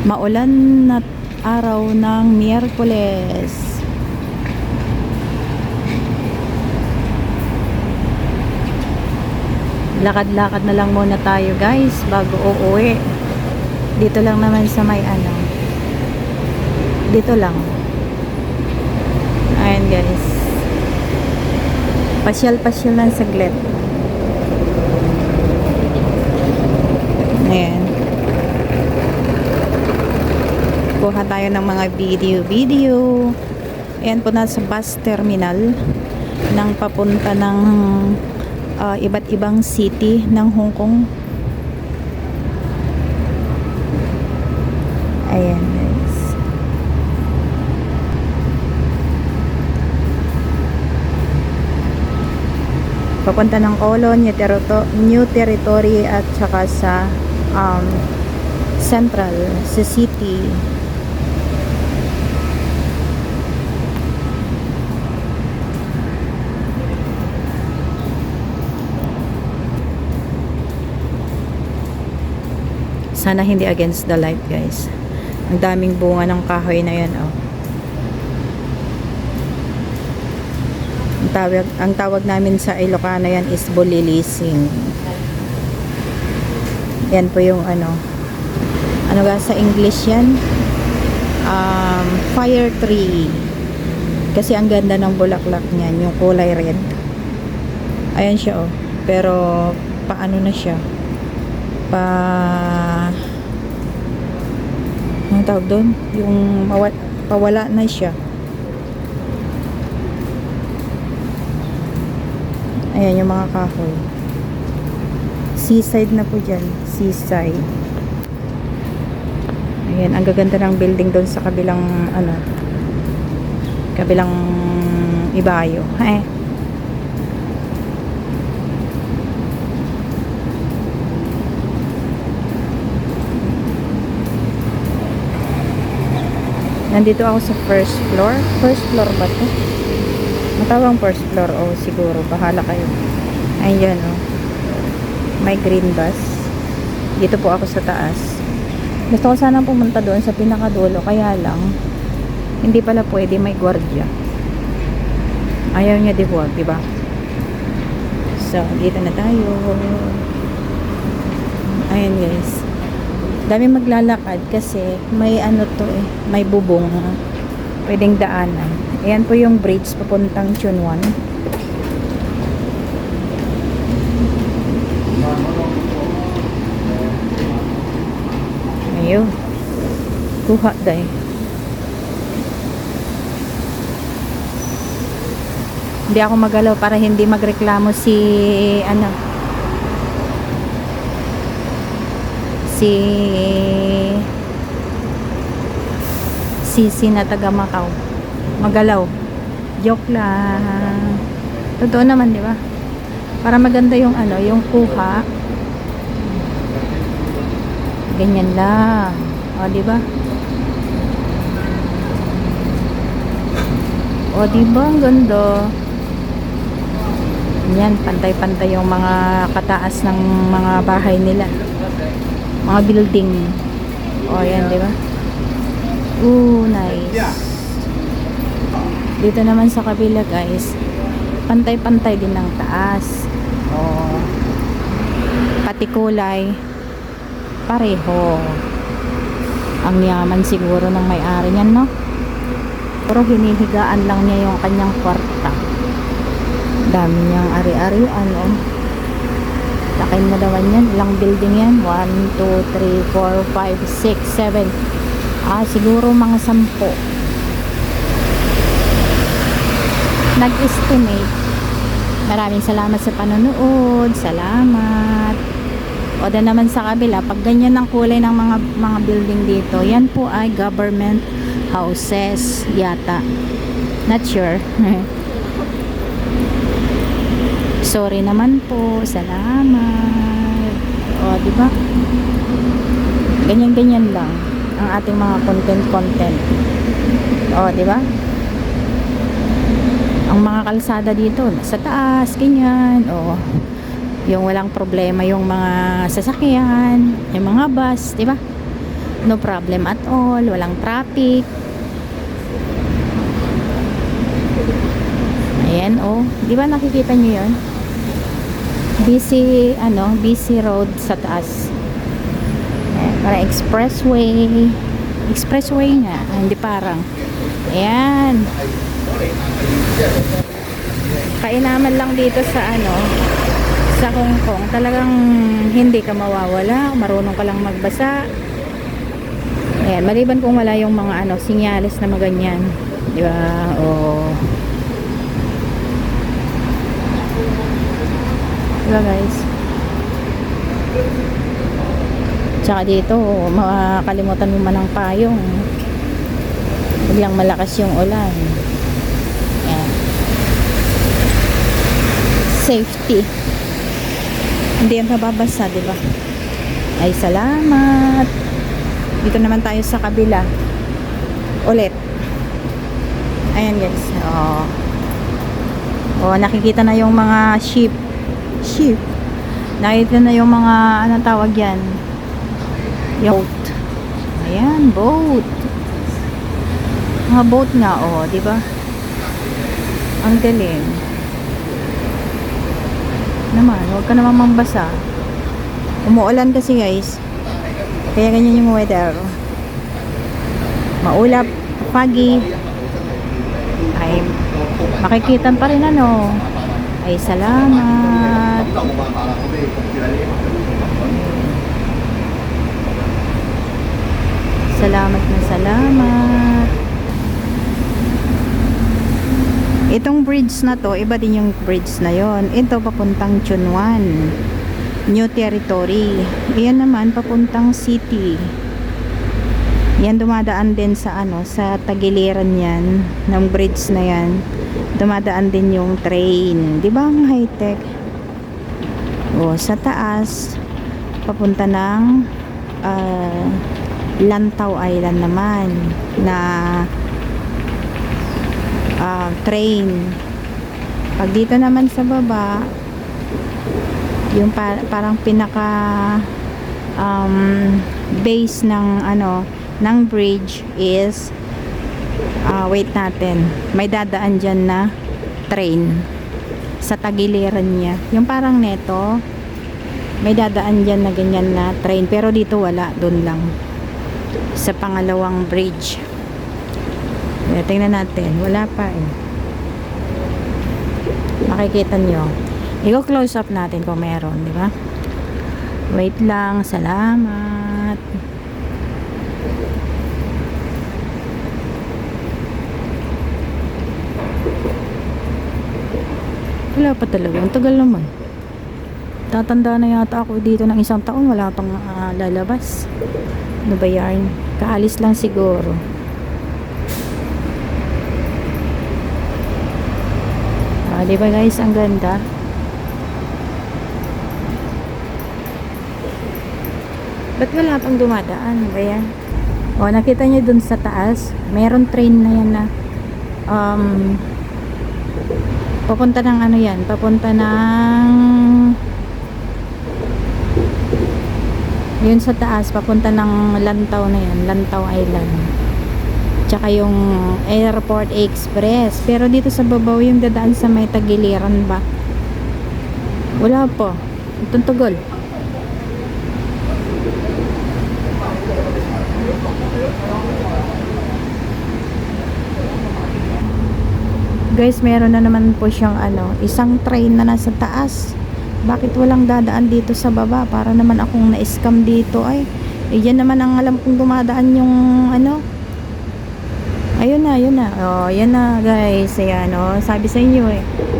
Maulan na araw ng Miyerkules. Lakad-lakad na lang muna tayo guys bago uuwi. Dito lang naman sa may ano. Dito lang. Ayan guys. Pasyal-pasyal lang saglit. Ayan. Kuha tayo ng mga video. Ayan po, nasa bus terminal ng papunta ng iba't ibang city ng Hong Kong. Ayan guys. Papunta ng Kowloon, New Territory at saka sa Central, sa city. Sana hindi against the light guys. Ang daming bunga ng kahoy na yan oh. Ang tawag namin sa Ilocano yan is bulilising. Yan po yung ano ga sa English yan, fire tree, kasi ang ganda ng bulaklak niyan, yung kulay red. Ayan siya oh, pero paano na siya, anong tawag doon, yung pawala na siya. Ayan yung mga kahoy. Seaside na po dyan. Seaside. Ayan, ang gaganda ng building doon sa kabilang kabilang ibayo. Nandito ako sa first floor. First floor ba ito? Matawang first floor o siguro, bahala kayo. Ayan oh, may green bus. Dito po ako sa taas. Gusto ko sana pumunta doon sa pinakadulo, kaya lang hindi pala pwede, may gwardiya. Ayaw niya diba? So dito na tayo. Ayan guys, dami maglalakad kasi may to may bubong, pwedeng daanan. Ayan po yung bridge papuntang Chunwan. Ayun. Kuha day. Hindi ako magalaw para hindi magreklamo si si na taga Macau. Magalaw. Joke lang. Totoo naman, di ba? Para maganda yung yung kuha. Ganyan lang. O, di ba? O, di ba? Ang ganda. Yan, pantay-pantay yung mga kataas ng mga bahay nila. Mga building. O, yan, di ba? Ooh, nice. Dito naman sa kabila guys, pantay-pantay din ng taas. Oh. Pati kulay pareho. Ang yaman siguro ng may-ari niyan, no? Pero hinihigaan lang niya yung kanyang kwarta. Dami niyang ari-arian, oh. Lakin na daw yan. Ilang building yan? 1, 2, 3, 4, 5, 6, 7. Siguro mga 10. Nag-estimate. Maraming salamat sa panonood. Salamat. O da naman sa kabila, pag ganyan ang kulay ng mga building dito, yan po ay government houses yata. Not sure. Sorry naman po. Salamat. O, di ba? Ganyan-ganyan lang ang ating mga content. O, di ba? Ang mga kalsada dito sa taas, ganyan. O, yung walang problema yung mga sasakyan, yung mga bus, di ba? No problem at all, walang traffic. Ayan, oh. Di ba nakikita nyo yun? Busy, busy road sa taas. Ayan, para expressway. Expressway nga, hindi parang. Ayan. Kainaman lang dito sa sa Hong Kong. Talagang hindi ka mawawala. Marunong ka lang magbasa. Ayan, maliban kung wala yung mga sinyalis na maganyan. Di ba? Oh. Diba guys? Tsaka dito, makakalimutan mo man ang payong. Biglang malakas yung ulan. Ayan. Safety. Hindi yan mababasa, diba? Ay, salamat. Dito naman tayo sa kabila. Ulit. Ayan guys. Oh, nakikita na yung mga sheep. Nakikita na yung mga tawag yan, yung boat. Ayan, boat. Mga boat nga, di ba? Ang galing naman. Huwag ka naman mambasa. Umuulan kasi guys, kaya ganyan yung weather. Maulap, foggy. Ay, makikita pa rin ay, salamat. Salamat na salamat. Itong bridge na to, iba din yung bridge na yon. Ito papuntang Chunwan, New Territory. Iyan naman papuntang city. Yan dumadaan din sa sa tagiliran yan ng bridge na yan. Dumadaan din yung train. 'Di ba ang high-tech? Sa taas papunta ng Lantau Island naman na train. Pag dito naman sa baba, yung parang pinaka base ng ng bridge is wait natin, may dadaan dyan na train sa tagiliran niya, yung parang neto, may dadaan dyan na ganyan na train, pero dito wala, dun lang sa pangalawang bridge. Tingnan natin, wala pa makikita nyo, i-close up natin kung meron, di ba? Wait lang, salamat. Wala pa talaga. Ang tagal naman. Tatanda na yata ako dito ng 1 taon. Wala pang lalabas. Ano ba yan? Kaalis lang siguro. Diba guys? Ang ganda. Ba't wala pang dumadaan? Ba yan? Nakita nyo dun sa taas. Mayroon train na yan na papunta ng yan, papunta ng yun sa taas, papunta ng Lantau na yan, Lantau Island, tsaka yung Airport Express. Pero dito sa babaw yung dadaan sa may tagiliran ba, wala po. Itong tugol. Guys, meron na naman po siyang isang train na nasa taas. Bakit walang dadaan dito sa baba? Para naman akong na-scam dito ay. Yan naman ang alam kong dumadaan yung ayun na. Yan na guys. Ayan sabi sa inyo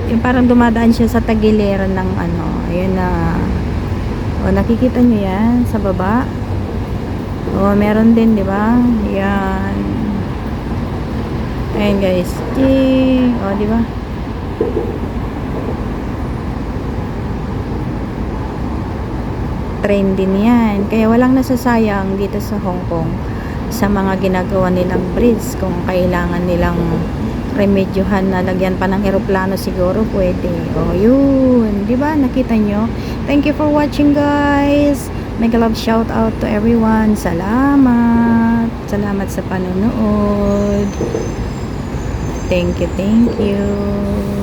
yung parang dumadaan siya sa tagiliran ng ayun na. Nakikita nyo yan sa baba. Meron din, di ba? Yan. Ayan guys. Di ba? Train din yan. Kaya walang nasasayang dito sa Hong Kong sa mga ginagawa nilang bridge. Kung kailangan nilang remedyohan na lagyan pa ng eroplano, siguro pwede. Yun. Di ba? Nakita nyo? Thank you for watching guys. Mega love shout out to everyone. Salamat. Salamat sa panonood. Thank you, thank you.